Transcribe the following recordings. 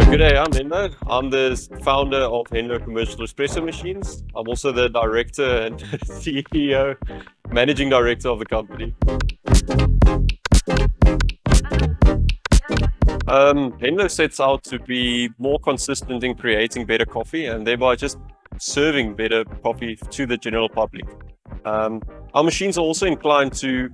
Good day, I'm Henlo. I'm the founder of Henlo Commercial Espresso Machines. I'm also the director and CEO, managing director of the company. Henlo sets out to be more consistent in creating better coffee and thereby just serving better coffee to the general public. Our machines are also inclined to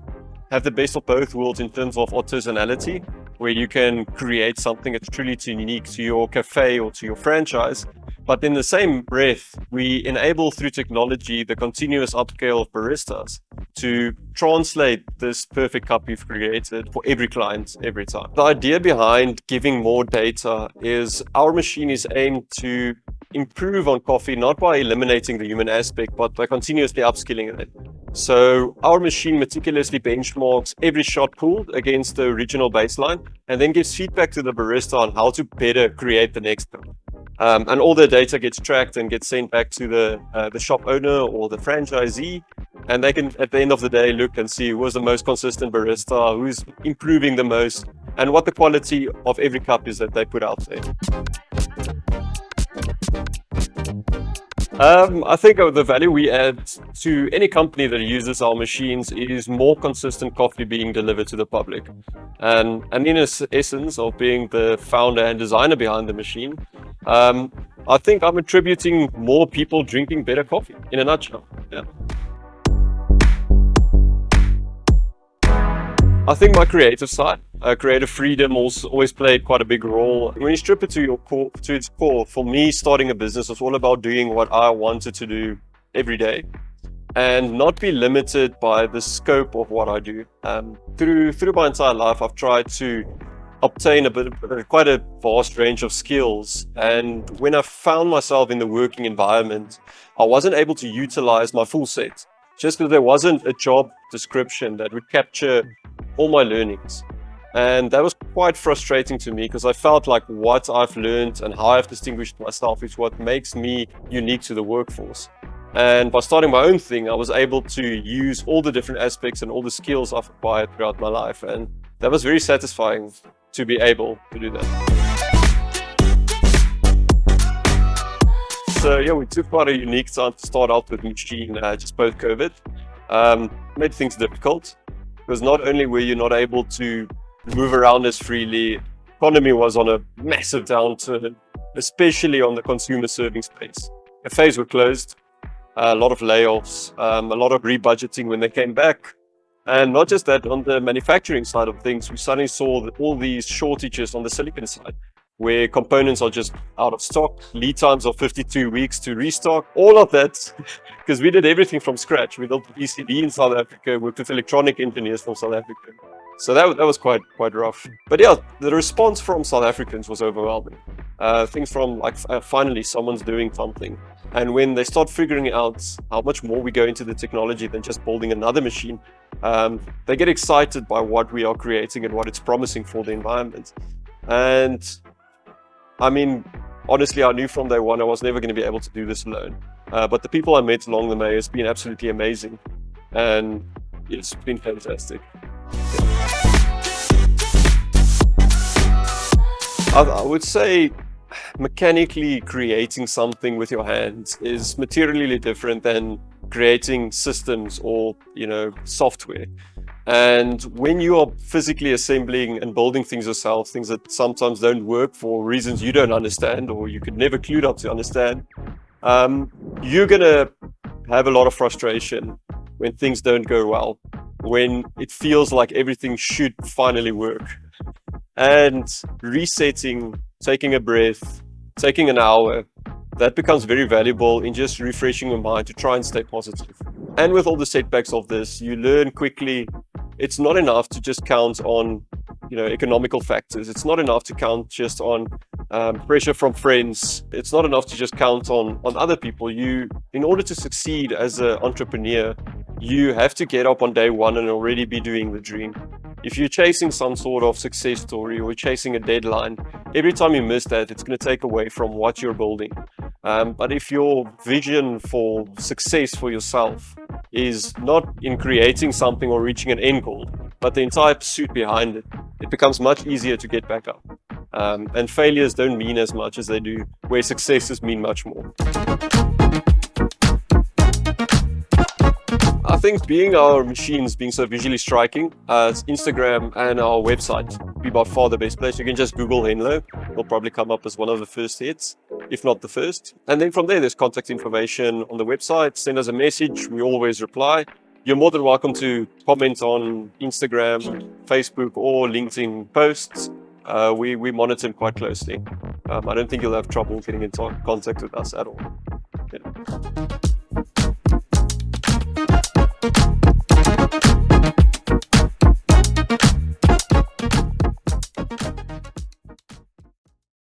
have the best of both worlds in terms of artisanality, where you can create something that's truly unique to your cafe or to your franchise. But in the same breath, we enable through technology the continuous upscale of baristas to translate this perfect cup you've created for every client every time. The idea behind giving more data is our machine is aimed to improve on coffee, not by eliminating the human aspect, but by continuously upskilling it. So our machine meticulously benchmarks every shot pulled against the original baseline and then gives feedback to the barista on how to better create the next cup. And all the data gets tracked and gets sent back to the shop owner or the franchisee, and they can, at the end of the day, look and see who was the most consistent barista, who's improving the most, and what the quality of every cup is that they put out there. I think the value we add to any company that uses our machines is more consistent coffee being delivered to the public. And in essence of being the founder and designer behind the machine, I think I'm attributing more people drinking better coffee in a nutshell. Yeah. I think my creative side, creative freedom always played quite a big role. When you strip it to its core, for me, starting a business was all about doing what I wanted to do every day and not be limited by the scope of what I do. Through my entire life, I've tried to obtain quite a vast range of skills. And when I found myself in the working environment, I wasn't able to utilize my full set just because there wasn't a job description that would capture all my learnings. And that was quite frustrating to me because I felt like what I've learned and how I've distinguished myself is what makes me unique to the workforce. And by starting my own thing, I was able to use all the different aspects and all the skills I've acquired throughout my life. And that was very satisfying to be able to do that. So yeah, we took quite a unique time to start out with the machine just post-COVID. Made things difficult because not only were you not able to move around as freely, economy was on a massive downturn, especially on the consumer serving space. Cafes were closed, a lot of layoffs, a lot of rebudgeting when they came back. And not just that, on the manufacturing side of things, we suddenly saw all these shortages on the silicon side, where components are just out of stock, lead times of 52 weeks to restock, all of that, because we did everything from scratch. We built ECD in South Africa, worked with electronic engineers from South Africa. So that was quite rough. But yeah, the response from South Africans was overwhelming. Things from like, finally someone's doing something. And when they start figuring out how much more we go into the technology than just building another machine, they get excited by what we are creating and what it's promising for the environment. And I mean, honestly, I knew from day one I was never going to be able to do this alone. But the people I met along the way has been absolutely amazing. And it's been fantastic. I would say mechanically creating something with your hands is materially different than creating systems or, software. And when you are physically assembling and building things yourself, things that sometimes don't work for reasons you don't understand or you could never clue up to understand, you're going to have a lot of frustration when things don't go well, when it feels like everything should finally work. And resetting, taking a breath, taking an hour, that becomes very valuable in just refreshing your mind to try and stay positive. And with all the setbacks of this, you learn quickly it's not enough to just count on, economical factors. It's not enough to count just on pressure from friends. It's not enough to just count on other people. In order to succeed as an entrepreneur, you have to get up on day one and already be doing the dream. If you're chasing some sort of success story or chasing a deadline, every time you miss that, it's going to take away from what you're building. But if your vision for success for yourself is not in creating something or reaching an end goal, but the entire pursuit behind it, it becomes much easier to get back up. And failures don't mean as much as they do, where successes mean much more. I think being our machines being so visually striking, Instagram and our website be by far the best place. You can just Google Henlo. It'll probably come up as one of the first hits, if not the first. And then from there, there's contact information on the website. Send us a message. We always reply. You're more than welcome to comment on Instagram, Facebook, or LinkedIn posts. We monitor them quite closely. I don't think you'll have trouble getting in contact with us at all. Yeah.